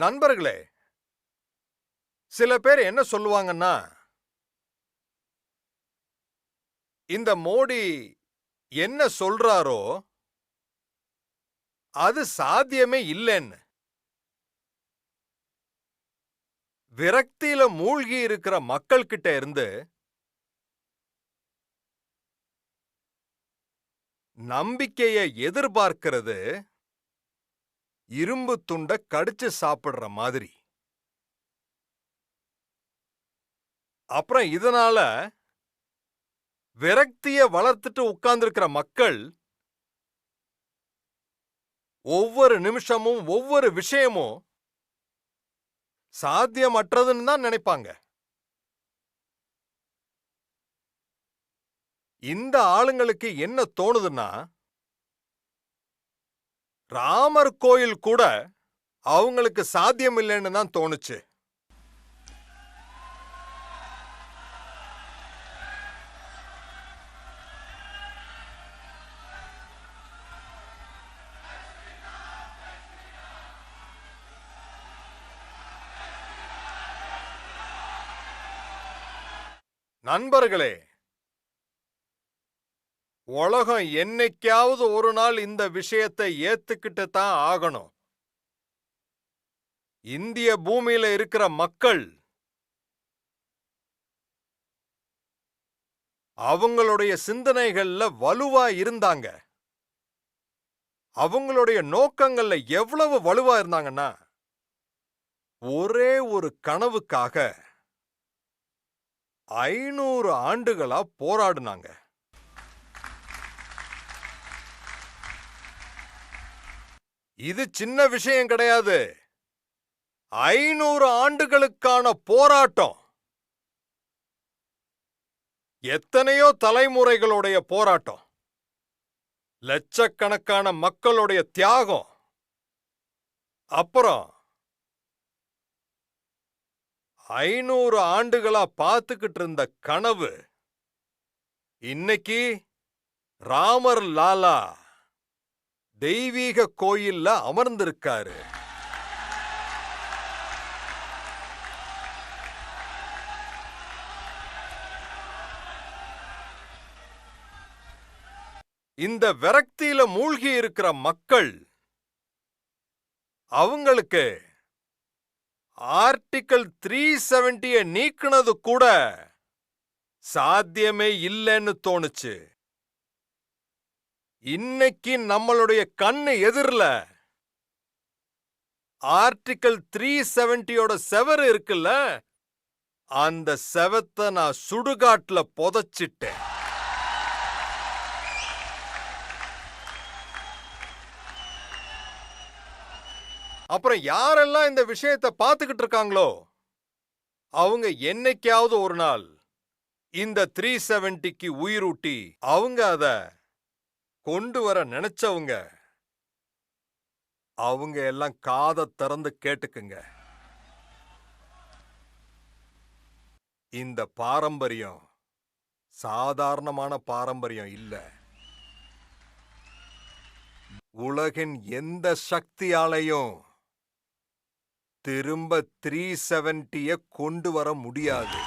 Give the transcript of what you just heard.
நண்பர்களே, சில பேர் என்ன சொல்லுவாங்கன்னா, இந்த மோடி என்ன சொல்றாரோ அது சாத்தியமே இல்லைன்னு. விரக்தியில மூழ்கி இருக்கிற மக்கள் கிட்ட இருந்து நம்பிக்கைய எதிர்பார்க்கிறது இரும்பு துண்ட கடிச்சு சாப்பிடுற மாதிரி. அப்புறம் இதனால விரக்திய வளர்த்துட்டு உட்கார்ந்திருக்கிற மக்கள் ஒவ்வொரு நிமிஷமும் ஒவ்வொரு விஷயமும் சாத்தியமற்றதுன்னு தான் நினைப்பாங்க. இந்த ஆளுங்களுக்கு என்ன தோணுதுன்னா, ராமர் கோயில் கூட அவங்களுக்கு சாத்தியம் இல்லைன்னு தான் தோணுச்சு. நண்பர்களே, உலகம் என்னைக்காவது ஒரு நாள் இந்த விஷயத்தை ஏத்துக்கிட்டு தான் ஆகணும். இந்திய பூமியில இருக்கிற மக்கள் அவங்களுடைய சிந்தனைகள்ல வலுவா இருந்தாங்க. அவங்களுடைய நோக்கங்கள்ல எவ்வளவு வலுவா இருந்தாங்கன்னா, ஒரே ஒரு கனவுக்காக 500 ஆண்டுகளா போராடுனாங்க. இது சின்ன விஷயம் கிடையாது. 500 ஆண்டுகளுக்கான போராட்டம். எத்தனையோ தலைமுறைகளுடைய போராட்டம். லட்சக்கணக்கான மக்களுடைய தியாகம். அப்புறம் 500 ஆண்டுகளா பார்த்துக்கிட்டு இருந்த கனவு இன்னைக்கு ராமர் லாலா தெய்வீக கோயில்ல அமர்ந்திருக்காரு. இந்த விரக்தியில மூழ்கி இருக்கிற மக்கள் அவங்களுக்கு ஆர்டிகிள் 370 நீக்குனது கூட சாத்தியமே இல்லைன்னு தோணுச்சு. இன்னைக்கு நம்மளுடைய கண்ணு எதிரில ஆர்டிகிள் 370 செவரு இருக்குல்ல, அந்த செவத்தை நான் சுடுகாட்டுல புதைச்சிட்டேன். அப்புறம் யாரெல்லாம் இந்த விஷயத்தை பார்த்துக்கிட்டு இருக்காங்களோ அவங்க என்னைக்காவது ஒரு நாள் இந்த 370க்கு உயிரூட்டி அவங்க அத கொண்டு வர நினைச்சவங்க அவங்க எல்லாம் காதை திறந்து கேட்டுக்குங்க. இந்த பாரம்பரியம் சாதாரணமான பாரம்பரியம் இல்ல. உலகின் எந்த சக்தியாலையும் திரும்ப 370 கொண்டு வர முடியாது.